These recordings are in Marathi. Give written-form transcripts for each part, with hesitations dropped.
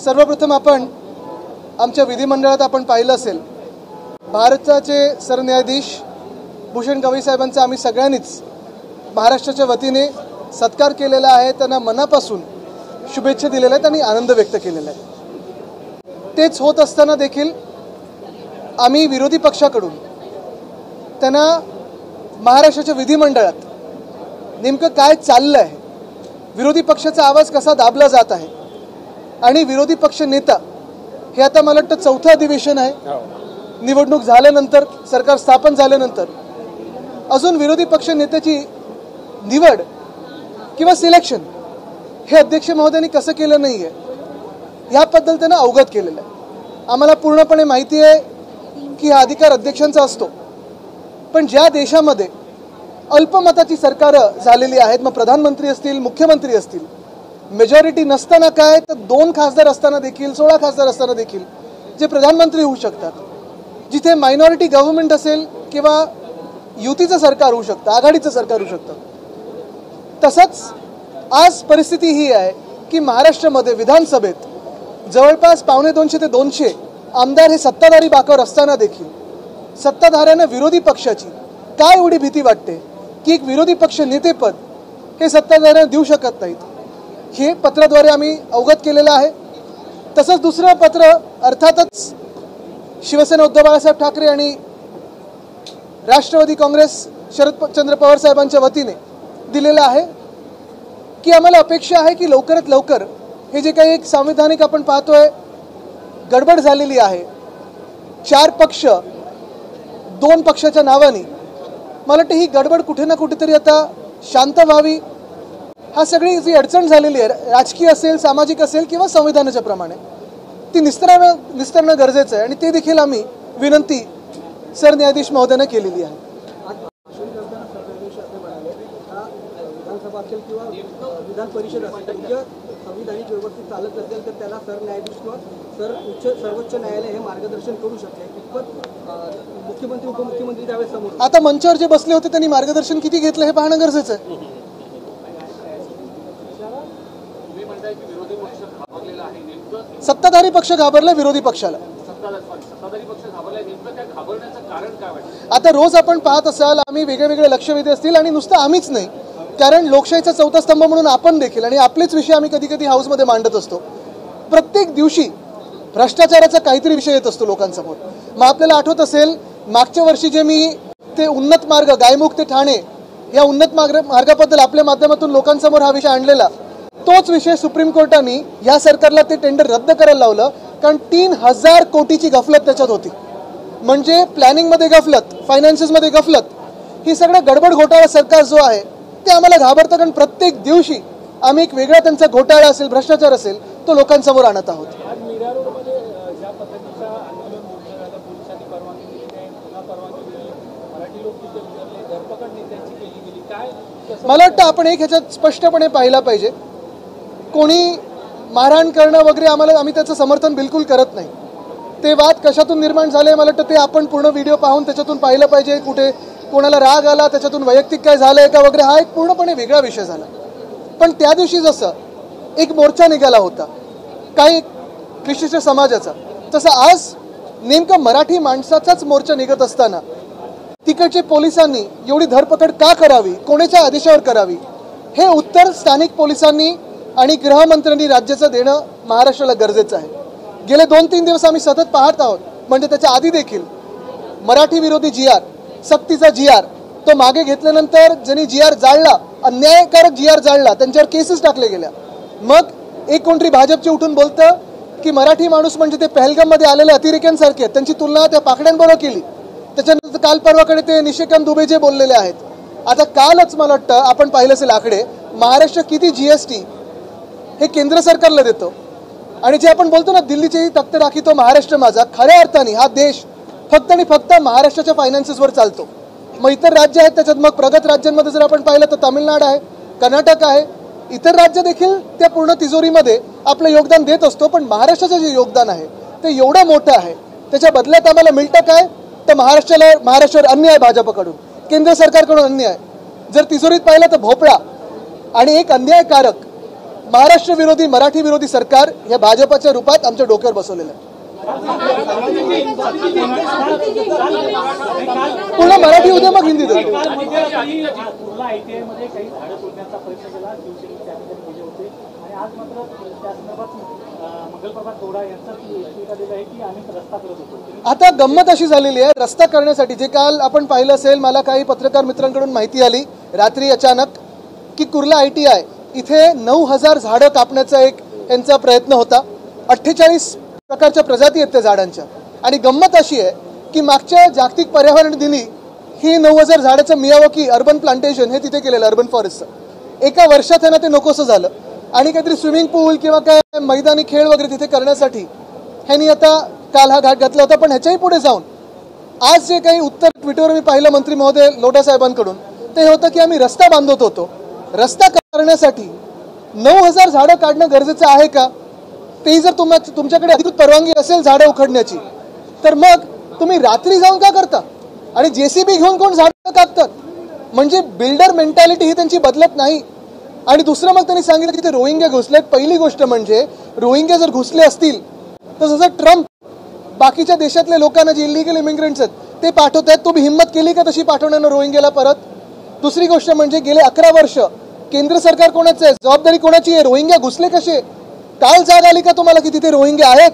सर्वप्रथम आपण आमच्या विधिमंडळात आपण पाहिलं असेल, भारताचे सरन्यायाधीश भूषण गवई साहेबांचा आम्ही सगळ्यांनीच महाराष्ट्राच्या वतीने सत्कार केलेला आहे. त्यांना मनापासून शुभेच्छा दिलेल्या आहेत आणि आनंद व्यक्त केलेला आहे. तेच होत असताना देखील आम्ही विरोधी पक्षाकडून त्यांना महाराष्ट्राच्या विधिमंडळात नेमकं काय चाललं आहे, विरोधी पक्षाचा आवाज कसा दाबला जात आहे आणि विरोधी पक्ष नेता हे आता मला वाटतं चौथं अधिवेशन आहे. निवडणूक झाल्यानंतर, सरकार स्थापन झाल्यानंतर अजून विरोधी पक्ष नेत्याची निवड किंवा सिलेक्शन हे अध्यक्ष महोदयांनी कसं केलं नाही आहे याबद्दल त्यांना अवगत केलेलं आहे. आम्हाला पूर्णपणे माहिती आहे की हा अधिकार अध्यक्षांचा असतो, पण ज्या देशामध्ये अल्पमताची सरकारं झालेली आहेत, मग प्रधानमंत्री असतील, मुख्यमंत्री असतील, मेजॉरिटी नसताना काय तर 2 खासदार असताना देखील, 16 खासदार असताना देखील जे प्रधानमंत्री होऊ शकतात, जिथे मायनॉरिटी गव्हर्नमेंट असेल किंवा युतीचं सरकार होऊ शकतं, आघाडीचं सरकार होऊ शकतं. तसंच आज परिस्थिती ही आहे की महाराष्ट्रामध्ये विधानसभेत जवळपास 1.25 ते 200 आमदार हे सत्ताधारी बाकावर असताना देखील सत्ताधाऱ्यांना विरोधी पक्षाची काय एवढी भीती वाटते की एक विरोधी पक्ष नेतेपद हे सत्ताधाऱ्यांना देऊ शकत नाहीत, हे पत्राद्वारे आम्ही अवगत केलेलं आहे. तसंच दुसरं पत्र अर्थातच शिवसेना उद्धव बाळासाहेब ठाकरे आणि राष्ट्रवादी काँग्रेस शरदचंद्र पवार साहेबांच्या वतीने दिलेलं आहे की आम्हाला अपेक्षा आहे की लवकरात लवकर हे जे काही एक संविधानिक आपण पाहतोय गडबड झालेली आहे, 4 पक्ष 2 पक्षाच्या नावाने, मला वाटतं ही गडबड कुठे ना कुठेतरी आता शांत व्हावी. हा सगळी जी अडचण झालेली आहे, राजकीय असेल, सामाजिक असेल किंवा संविधानाच्या प्रमाणे, ती निस्तरणं गरजेचं आहे आणि ते देखील आम्ही विनंती सरन्यायाधीश महोदयांना केलेली आहे. विधानसभा असेल किंवा विधान परिषद असेल, जर संविधानिक व्यवस्थित चालत असेल तर त्याला सरन्यायाधीश किंवा सर्वोच्च न्यायालय हे मार्गदर्शन करू शकते. मुख्यमंत्री उपमुख्यमंत्री त्यावेळेस समोर आता मंचावर जे बसले होते त्यांनी मार्गदर्शन किती घेतलं हे पाहणं गरजेचं आहे. सत्ताधारी पक्ष घाबरला विरोधी पक्षाला. आता रोज आपण पाहत असाल, आम्ही वेगळे लक्षवेधी असतील आणि नुसतं आम्हीच नाही, कारण लोकशाहीचा 4था स्तंभ म्हणून आपण देखील आणि आपलेच विषय आम्ही कधी कधी हाऊसमध्ये मांडत असतो. प्रत्येक दिवशी भ्रष्टाचाराचा काहीतरी विषय येत असतो लोकांसमोर. मग आपल्याला आठवत असेल मागच्या वर्षी जे मी ते उन्नत मार्ग गायमुख ते ठाणे या उन्नत मार्गाबद्दल आपल्या माध्यमातून लोकांसमोर हा विषय आणलेला, तोच विषय सुप्रीम कोर्टाने या सरकारला ते टेंडर रद्द करायला लावलं, कारण 3000 कोटीची गफलत त्याच्यात होती. म्हणजे प्लॅनिंगमध्ये गफलत, फायनान्सेसमध्ये गफलत, ही सगळं गडबड घोटाळा सरकार जो आहे ते आम्हाला घाबरतं, कारण प्रत्येक दिवशी आम्ही एक वेगळा त्यांचा घोटाळा असेल, भ्रष्टाचार असेल तो लोकांसमोर आणत आहोत. मला वाटतं आपण एक ह्याच्यात स्पष्टपणे पाहिला पाहिजे, कोणी मारहाण करणं वगैरे आम्ही त्याचं समर्थन बिलकुल करत नाही. ते वाद कशातून निर्माण झाले मला वाटतं ते आपण पूर्ण व्हिडिओ पाहून त्याच्यातून पाहिलं पाहिजे. कुठे कोणाला राग आला, त्याच्यातून वैयक्तिक काय झालंय का वगैरे, हा एक पूर्णपणे वेगळा विषय झाला. पण त्या दिवशी जसं एक मोर्चा निघाला होता काही विशिष्ट समाजाचा, तसं आज नेमकं मराठी माणसाचाच मोर्चा निघत असताना तिकडचे पोलिसांनी एवढी धरपकड का करावी, कोणाच्या आदेशावर करावी, हे उत्तर स्थानिक पोलिसांनी आणि गृहमंत्र्यांनी राज्याचं देणं महाराष्ट्राला गरजेचं आहे. गेले 2-3 दिवस आम्ही सतत पाहत आहोत, म्हणजे त्याच्या आधी देखील मराठी विरोधी GR, सक्तीचा GR तो मागे घेतल्यानंतर ज्यांनी GR जाळला, अन्यायकारक GR जाळला, त्यांच्यावर केसेस टाकले गेल्या. मग एक कोणतरी भाजपचे उठून बोलतं की मराठी माणूस म्हणजे ते पहलगाममध्ये आलेले अतिरेक्यांसारखे, त्यांची तुलना त्या पाकड्यांबरोबर केली. त्याच्यानंतर काल परवाकडे ते निशिकांत दुबे जे बोललेले आहेत. आता कालच मला वाटतं आपण पाहिलं असेल आकडे, महाराष्ट्र किती GST हे केंद्र सरकारला देतो, आणि जे आपण बोलतो ना दिल्लीची तख्त राखी तो महाराष्ट्र माझा, खऱ्या अर्थाने हा देश फक्त आणि फक्त महाराष्ट्राच्या फायनान्सेसवर चालतो. मग इतर राज्य आहेत त्याच्यात, मग प्रगत राज्यांमध्ये जर आपण पाहिलं तर तामिळनाडू आहे, कर्नाटक आहे, इतर राज्य देखील त्या पूर्ण तिजोरीमध्ये आपलं योगदान देत असतो. पण महाराष्ट्राचं जे योगदान आहे ते एवढं मोठं आहे, त्याच्या बदल्यात आम्हाला मिळतं काय तर महाराष्ट्रावर अन्याय, भाजपकडून केंद्र सरकारकडून अन्याय. जर तिजोरीत पाहिलं तर भोपळा आणि एक अन्यायकारक महाराष्ट्र विरोधी मराठी विरोधी सरकार हे भाजपच्या रूपात आमच्या डोक्यावर बसवलेलं आहे. पूर्ण मराठी उद्या मग हिंदी देतो. आता गंमत अशी झालेली आहे, रस्ता करण्यासाठी जे काल आपण पाहिलं असेल, मला काही पत्रकार मित्रांकडून माहिती आली रात्री अचानक की कुर्ला ITI इथे 9,000 झाडं कापण्याचा एक यांचा प्रयत्न होता. 48 प्रकारच्या प्रजाती आहेत त्या झाडांच्या. आणि गंमत अशी आहे की मागच्या जागतिक पर्यावरण दिनी ही 9,000 झाडाचं मियावाकी अर्बन प्लांटेशन हे तिथे केलेलं अर्बन फॉरेस्टचं. एका वर्षात त्यांना ते नकोसं झालं आणि काहीतरी स्विमिंग पूल किंवा काय मैदानी खेळ वगैरे तिथे करण्यासाठी ह्यांनी आता काल हा घाट घातला होता. पण ह्याच्याही पुढे जाऊन आज जे काही उत्तर ट्विटरवर मी पाहिलं मंत्री महोदय लोढा साहेबांकडून, ते होतं की आम्ही रस्ता बांधत होतो. रस्ता करण्यासाठी 9,000 झाडं काढणं गरजेचं आहे का? तेही जर तुमच्याकडे अधिकृत परवानगी असेल झाडं उखडण्याची, तर मग तुम्ही रात्री जाऊन का करता? आणि JCB घेऊन कोण झाडं कापतात? म्हणजे बिल्डर मेंटॅलिटी ही त्यांची बदलत नाही. आणि दुसरं मग त्यांनी सांगितलं की ते रोहिंग्या घुसलेत. पहिली गोष्ट म्हणजे रोहिंग्या जर घुसले असतील तर जसं ट्रम्प बाकीच्या देशातल्या लोकांना जे इलिगल इमिग्रंट्स आहेत ते पाठवत आहेत, तुम्ही हिंमत केली का तशी पाठवण्यानं रोहिंग्याला परत? दुसरी गोष्ट म्हणजे गेले 11 वर्ष केंद्र सरकार कोणाचं आहे, जबाबदारी कोणाची आहे? रोहिंग्या घुसले कसे? काल जाग आली का तुम्हाला की तिथे रोहिंग्या आहेत?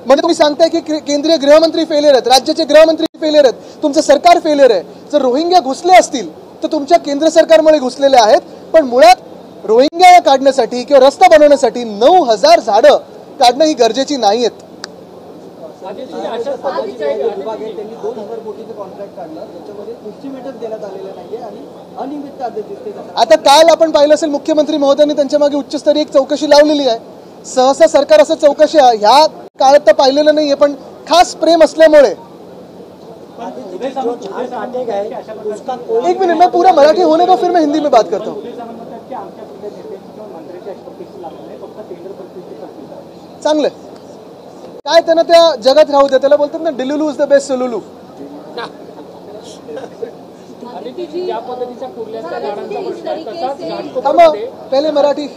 म्हणजे तुम्ही सांगताय की केंद्रीय गृहमंत्री फेलियर आहेत, राज्याचे गृहमंत्री फेलियर आहेत, तुमचं सरकार फेलियर आहे. जर रोहिंग्या घुसले असतील तर तुमच्या केंद्र सरकारमुळे घुसलेले आहेत. पण मुळात रोहिंग्या काढण्यासाठी किंवा रस्ता बनवण्यासाठी 9,000 झाडं काढणं ही गरजेची नाही आहेत. विभाग आहे त्यांनी 2,000 कोटीचं कॉन्ट्रॅक्ट काढलं, त्याच्यामध्ये एस्टिमेटच देण्यात आलेलं नाहीये आणि अनियमितता दिसते. आता काल आपण पाहिलं असेल मुख्यमंत्री महोदयांनी त्यांच्या मागे उच्चस्तरीय एक चौकशी लावलेली आहे. सहसा सरकार असं चौकशी ह्या काळात तर पाहिलेलं नाहीये, पण खास प्रेम असल्यामुळे. एक मिनट, मैं पूरा मराठी होने दो फिर मैं हिंदी में बात करता हूँ. चांगलं काय त्यांना त्या जगात राहू द्या. त्याला बोलतात ना, डिलुलू इज द बेस्ट सलुलू. पहिले मराठी.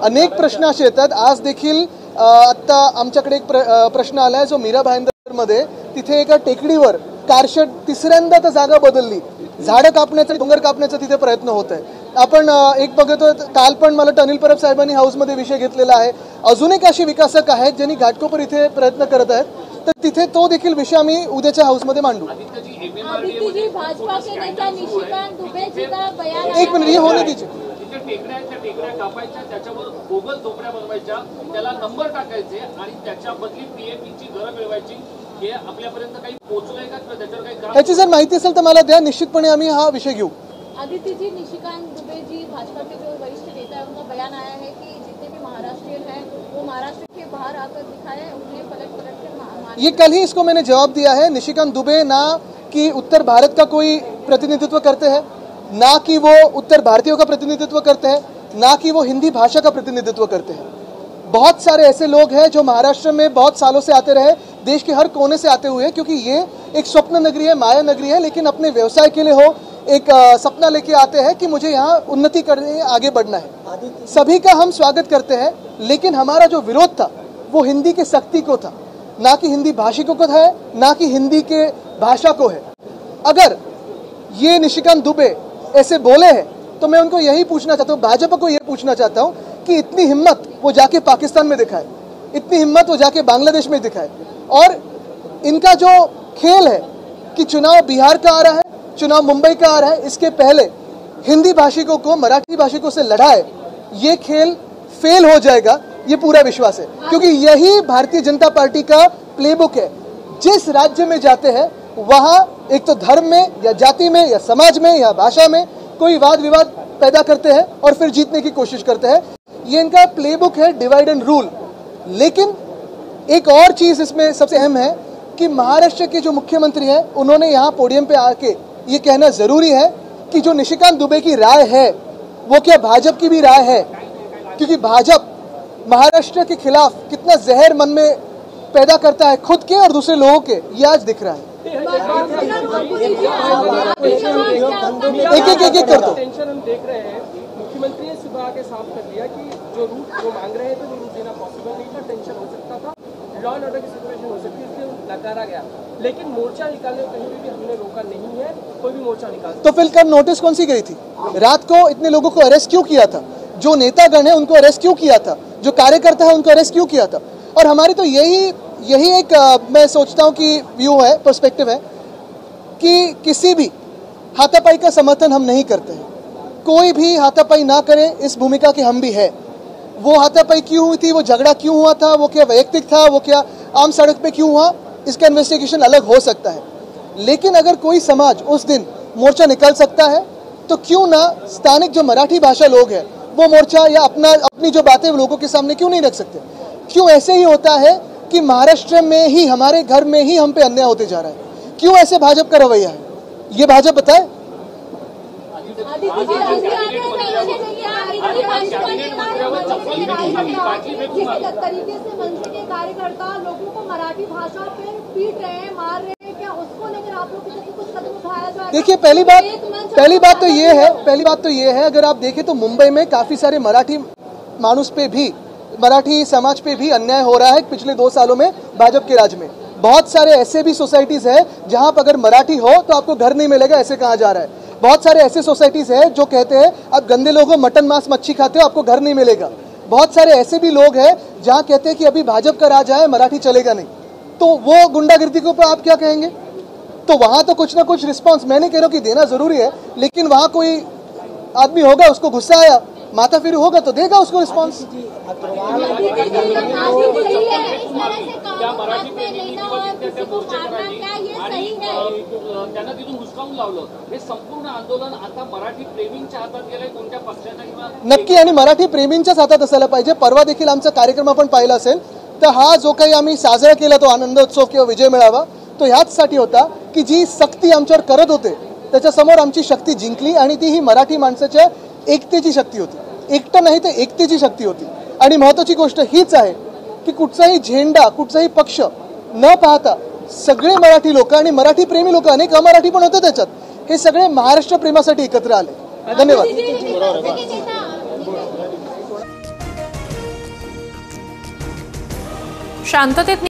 अनेक प्रश्न असे येतात. आज देखील आता आमच्याकडे एक प्रश्न आलाय जो मीरा भाईंदर मध्ये, तिथे एका टेकडीवर कारशेड तिसऱ्यांदा तर जागा बदलली, झाडं कापण्याचा डोंगर कापण्याचा तिथे प्रयत्न होत आहे. आपण एक बघतोय, काल पण मला अनिल परब साहेबांनी हाऊसमध्ये विषय घेतलेला आहे. अजून एक अशी विकासक आहेत ज्यांनी घाटकोपर इथे प्रयत्न करत आहेत, तर तिथे तो देखील विषय आम्ही उद्याच्या हाऊसमध्ये मांडू. एक मिनिट, हे होणे दीजिए. टेकड्या कापायच्या, त्याच्यावर गोगल झोपड्या बनवायच्या, त्याला नंबर टाकायचे आणि त्याच्या बदली PAPची घरं मिळवायची. हे आपल्यापर्यंत काही पोहोचलंय का? त्याच्यावर काही ह्याची जर माहिती असेल तर मला द्या, निश्चितपणे आम्ही हा विषय घेऊ. आदित्य जी, निशिकांत दुबे जी भाजपा के जो वरिष्ठ नेता है, उनका बयान आया है कि जितने भी महाराष्ट्रीयन हैं वो महाराष्ट्र के बाहर आकर दिखाए, उन्हें पलट कर ये कल ही इसको मैंने जवाब दिया है. निशिकांत दुबे ना कि उत्तर भारत का कोई प्रतिनिधित्व करते हैं, ना कि वो उत्तर भारतीयों का प्रतिनिधित्व करते हैं, ना कि वो हिंदी भाषा का प्रतिनिधित्व करते हैं. बहुत सारे ऐसे लोग हैं जो महाराष्ट्र में बहुत सालों से आते रहे, देश के हर कोने से आते हुए, क्योंकि ये एक स्वप्न नगरी है, माया नगरी है, लेकिन अपने व्यवसाय के लिए हो एक सपना लेके आते हैं कि मुझे यहाँ उन्नति करने आगे बढ़ना है. सभी का हम स्वागत करते हैं, लेकिन हमारा जो विरोध था वो हिंदी के सख्ती को था, ना कि हिंदी भाषिकों को है, ना कि हिंदी के भाषा को है. अगर ये निशिकांत दुबे ऐसे बोले हैं तो मैं उनको यही पूछना चाहता हूँ, भाजपा को यही पूछना चाहता हूँ कि इतनी हिम्मत वो जाके पाकिस्तान में दिखाए, इतनी हिम्मत वो जाके बांग्लादेश में दिखाए. और इनका जो खेल है कि चुनाव बिहार का आ रहा है, चुनाव मुंबई का आ रहा है, इसके पहले हिंदी भाषिकों को मराठी भाषिकों से लड़ाए, ये खेल फेल हो जाएगा, ये पूरा विश्वास है. क्योंकि यही भारतीय जनता पार्टी का प्लेबुक है. जिस राज्य में जाते हैं वहाँ एक तो धर्म में या जाति में या समाज में या भाषा में कोई वाद विवाद पैदा करते हैं और फिर जीतने की कोशिश करते हैं. ये इनका प्लेबुक है, डिवाइड एंड रूल. लेकिन एक और चीज इसमें सबसे अहम है कि महाराष्ट्र के जो मुख्यमंत्री हैं उन्होंने यहाँ पोडियम पे आके ये कहना जरूरी है कि जो निशिकांत दुबे की राय है वो क्या भाजपा की भी राय है. क्योंकि भाजपा महाराष्ट्र के खिलाफ कितना जहर मन में पैदा करता है, खुद के और दूसरे लोगों के, ये आज दिख रहा है. एक करतो. टेंशन हम देख रहे हैं, मुख्यमंत्री ने सुबह आके साफ कर दिया कि जो रूट वो मांग रहे थे वो रूट देना पॉसिबल नहीं था, टेंशन हो सकता था, लॉ एंड ऑर्डर की सिचुएशन हो सकती है, इसलिए नकारा गया। लेकिन मोर्चा निकालने को कहीं भी हमने रोका नहीं है, कोई भी मोर्चा निकाल। तो फिर कल नोटिस कौन सी गई थी? रात को इतने लोगों को अरेस्ट क्यों किया था? जो नेतागण है उनको अरेस्ट क्यों किया था? जो कार्यकर्ता है उनको अरेस्ट क्यों किया था? और हमारी तो यही एक मैं सोचता हूं कि व्यू है, पर्सपेक्टिव है कि किसी भी हाथापाई का समर्थन हम नहीं करते हैं। कोई भी हाथापाई ना करे, इस भूमिका के हम भी है। वो हाथापाई क्यों हुई थी, वो झगड़ा क्यों हुआ था, वो क्या वैयक्तिक था, वो क्या आम सड़क पे क्यों हुआ, इसका इन्वेस्टिगेशन अलग हो सकता है। लेकिन अगर कोई समाज उस दिन मोर्चा निकाल सकता है तो क्यों ना स्थानिक जो मराठी भाषा लोग हैं वो मोर्चा या अपनी जो बातें लोगों के सामने क्यों नहीं रख सकते? क्यों ऐसे ही होता है कि महाराष्ट्र में ही, हमारे घर में ही हम पे अन्याय होते जा रहा है? क्यों ऐसे भाजपा का रवैया है? ये भाजपा बताए। तरीके से मंच के कार्यकर्ता लोगों को मराठी भाषा पे पीट रहे हैं, मार रहे हैं, क्या उसको लेकर आप लोग की तरफ से कुछ कदम उठाया जाए? देखिए, पहली बात तो ये है अगर आप देखें तो मुंबई में काफी सारे मराठी मानुस पे भी, मराठी समाज पे भी अन्याय हो रहा है पिछले 2 सालों में भाजपा के राज में। बहुत सारे ऐसे भी सोसाइटीज है जहां पर अगर मराठी हो तो आपको घर नहीं मिलेगा, ऐसे कहा जा रहा है। बहुत सारे ऐसे सोसाइटीज है जो कहते हैं आप गंदे लोग हो, मटन मांस मच्छी खाते हो, आपको घर नहीं मिलेगा। बहुत सारे ऐसे भी लोग हैं जहां कहते हैं कि अभी भाजपा का राज है, मराठी चलेगा नहीं। तो वो गुंडागिर्दी के ऊपर आप क्या कहेंगे? तो वहां तो कुछ ना कुछ रिस्पांस, मैं नहीं कह रहा हूं कि देना जरूरी है, लेकिन वहां कोई आदमी होगा, उसको गुस्सा आया, माथा फिर होगा तो देगा उसको रिस्पांस। त्या मराठी प्रेमी नीतीवर त्या मोर्चेकरांनी आणि त्यांना तिथून हुसकावून लावलं. हे संपूर्ण आंदोलन आता मराठी प्रेमींच्या हातात गेलंय, कोणत्या पक्षाच्या किंवा नक्की, आणि मराठी प्रेमींच्याच हातात असायला पाहिजे. परवा देखील आमचा कार्यक्रम आपण पाहिला असेल तर हा जो काही आम्ही साजरा केला तो आनंदोत्सव किंवा विजय मेळावा तो ह्याचसाठी होता की जी सक्ती आमच्यावर करत होते त्याच्यासमोर आमची शक्ती जिंकली आणि ती ही मराठी माणसाच्या एकतेची शक्ती होती. एकटं नाही तर एकतेची शक्ती होती. आणि महत्त्वाची गोष्ट हीच आहे की कुठचाही झेंडा, कुठचाही पक्ष न पाहता सगळे मराठी लोक आणि मराठी प्रेमी लोक, अनेक अमराठी पण होते त्याच्यात, हे सगळे महाराष्ट्र प्रेमासाठी एकत्र आले. धन्यवाद. शांततेत